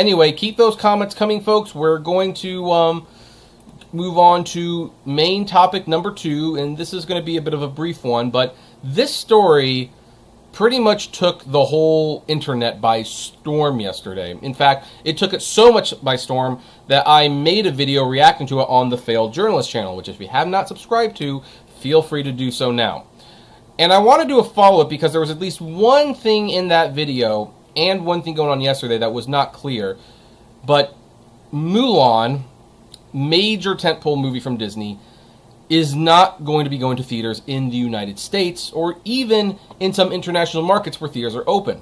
Anyway, keep those comments coming, folks. We're going to move on to main topic number 2, and this is going to be a bit of a brief one, but this story pretty much took the whole internet by storm yesterday. In fact, it took it so much by storm that I made a video reacting to it on the Failed Journalist channel, which if you have not subscribed to, feel free to do so now. And I want to do a follow-up because there was at least one thing in that video and one thing going on yesterday that was not clear. But Mulan, major tentpole movie from Disney, is not going to be going to theaters in the United States or even in some international markets where theaters are open.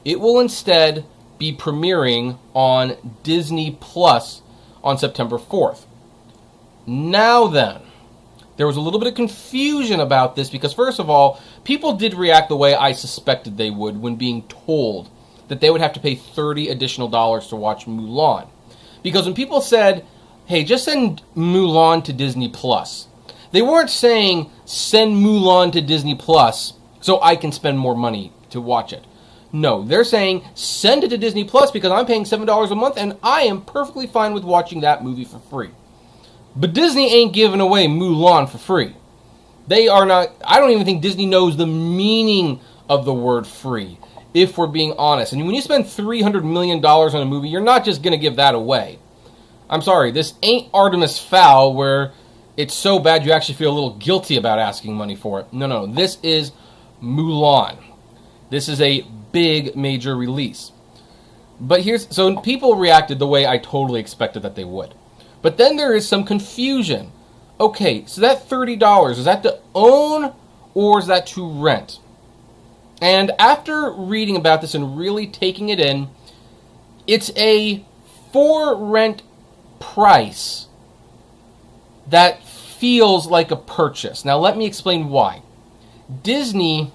It will instead be premiering on Disney Plus on September 4th. Now then, there was a little bit of confusion about this because, first of all, people did react the way I suspected they would when being told that they would have to pay $30 additional to watch Mulan. Because when people said, hey, just send Mulan to Disney Plus, they weren't saying, send Mulan to Disney Plus so I can spend more money to watch it. No, they're saying, send it to Disney Plus because I'm paying $7 a month and I am perfectly fine with watching that movie for free. But Disney ain't giving away Mulan for free. They are not, I don't even think Disney knows the meaning of the word free, if we're being honest. And when you spend $300 million on a movie, you're not just going to give that away. I'm sorry, this ain't Artemis Fowl where it's so bad you actually feel a little guilty about asking money for it. No, this is Mulan. This is a big, major release. But so people reacted the way I totally expected that they would. But then there is some confusion. Okay, so that $30, is that to own or is that to rent? And after reading about this and really taking it in, it's a for rent price that feels like a purchase. Now let me explain why. Disney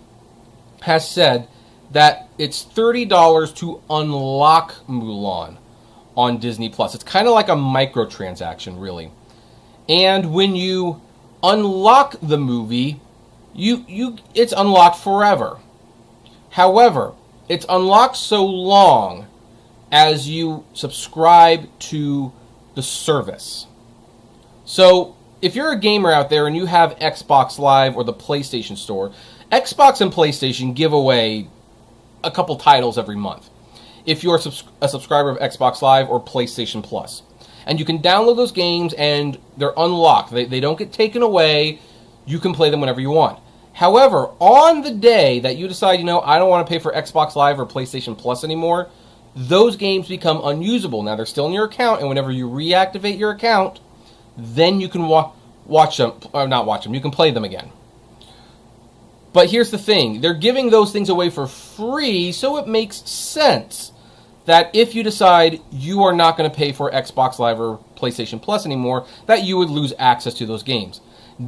has said that it's $30 to unlock Mulan on Disney Plus. It's kind of like a microtransaction, really. And when you unlock the movie, it's unlocked forever. However, it's unlocked so long as you subscribe to the service. So, if you're a gamer out there and you have Xbox Live or the PlayStation Store, Xbox and PlayStation give away a couple titles every month if you're a subscriber of Xbox Live or PlayStation Plus. And you can download those games and they're unlocked. They don't get taken away. You can play them whenever you want. However, on the day that you decide, I don't want to pay for Xbox Live or PlayStation Plus anymore, those games become unusable. Now, they're still in your account, and whenever you reactivate your account, then you can watch them, or not watch them, you can play them again. But here's the thing. They're giving those things away for free, so it makes sense that if you decide you are not going to pay for Xbox Live or PlayStation Plus anymore, that you would lose access to those games.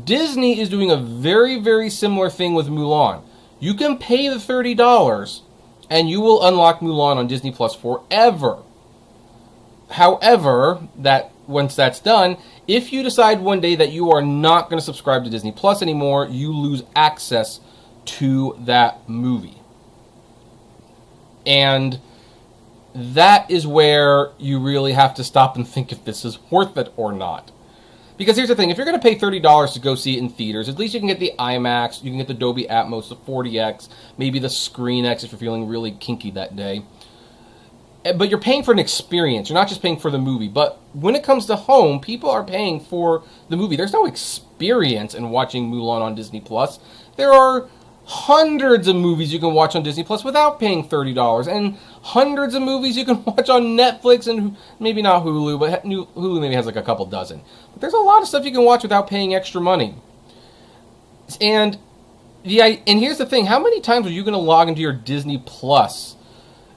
Disney is doing a very, very similar thing with Mulan. You can pay the $30, and you will unlock Mulan on Disney Plus forever. However, once that's done, if you decide one day that you are not going to subscribe to Disney Plus anymore, you lose access to that movie. And that is where you really have to stop and think if this is worth it or not. Because here's the thing, if you're going to pay $30 to go see it in theaters, at least you can get the IMAX, you can get the Dolby Atmos, the 40X, maybe the ScreenX if you're feeling really kinky that day. But you're paying for an experience, you're not just paying for the movie. But when it comes to home, people are paying for the movie. There's no experience in watching Mulan on Disney Plus. There are hundreds of movies you can watch on Disney Plus without paying $30, and hundreds of movies you can watch on Netflix, and maybe not Hulu, but Hulu maybe has like a couple dozen. But there's a lot of stuff you can watch without paying extra money. And here's the thing, how many times are you going to log into your Disney Plus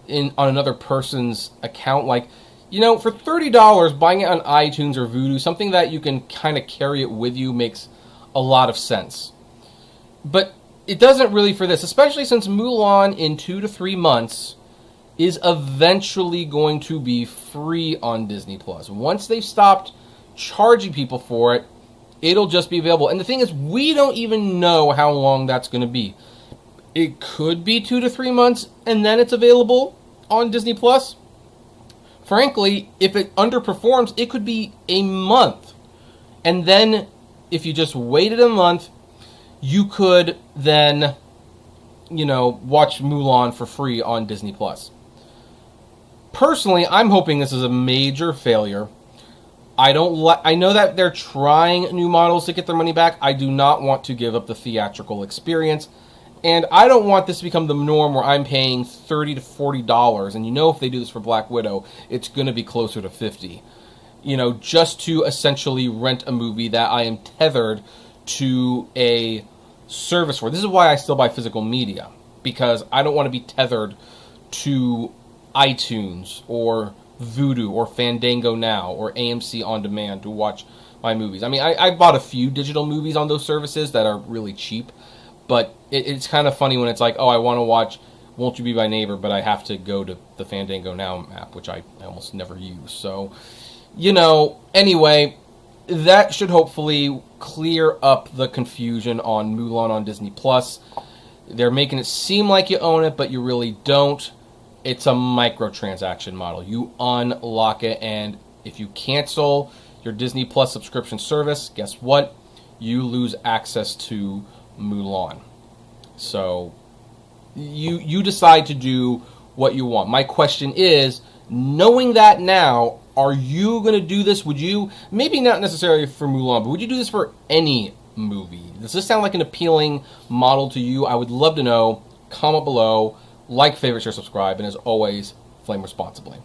on another person's account? Like, for $30, buying it on iTunes or Vudu, something that you can kind of carry it with you, makes a lot of sense. But it doesn't really for this, especially since Mulan in 2 to 3 months is eventually going to be free on Disney Plus. Once they've stopped charging people for it, it'll just be available. And the thing is, we don't even know how long that's going to be. It could be 2 to 3 months, and then it's available on Disney Plus. frankly, if it underperforms, it could be a month. And then if you just waited a month, you could then, watch Mulan for free on Disney+. Personally, I'm hoping this is a major failure. I know that they're trying new models to get their money back. I do not want to give up the theatrical experience. And I don't want this to become the norm where I'm paying $30 to $40. And if they do this for Black Widow, it's going to be closer to $50. Just to essentially rent a movie that I am tethered to a service for. This is why I still buy physical media. Because I don't want to be tethered to iTunes or Vudu or Fandango Now or AMC On Demand to watch my movies. I mean, I bought a few digital movies on those services that are really cheap. But it's kind of funny when it's like, oh, I want to watch Won't You Be My Neighbor, but I have to go to the Fandango Now app, which I almost never use. So, anyway, that should hopefully clear up the confusion on Mulan on Disney+. They're making it seem like you own it, but you really don't. It's a microtransaction model. You unlock it, and if you cancel your Disney Plus subscription service, guess what? You lose access to Mulan. So you decide to do what you want. My question is, knowing that now, are you going to do this? Would you, maybe not necessarily for Mulan, but would you do this for any movie? Does this sound like an appealing model to you? I would love to know. Comment below, like, favorite, share, subscribe, and as always, flame responsibly.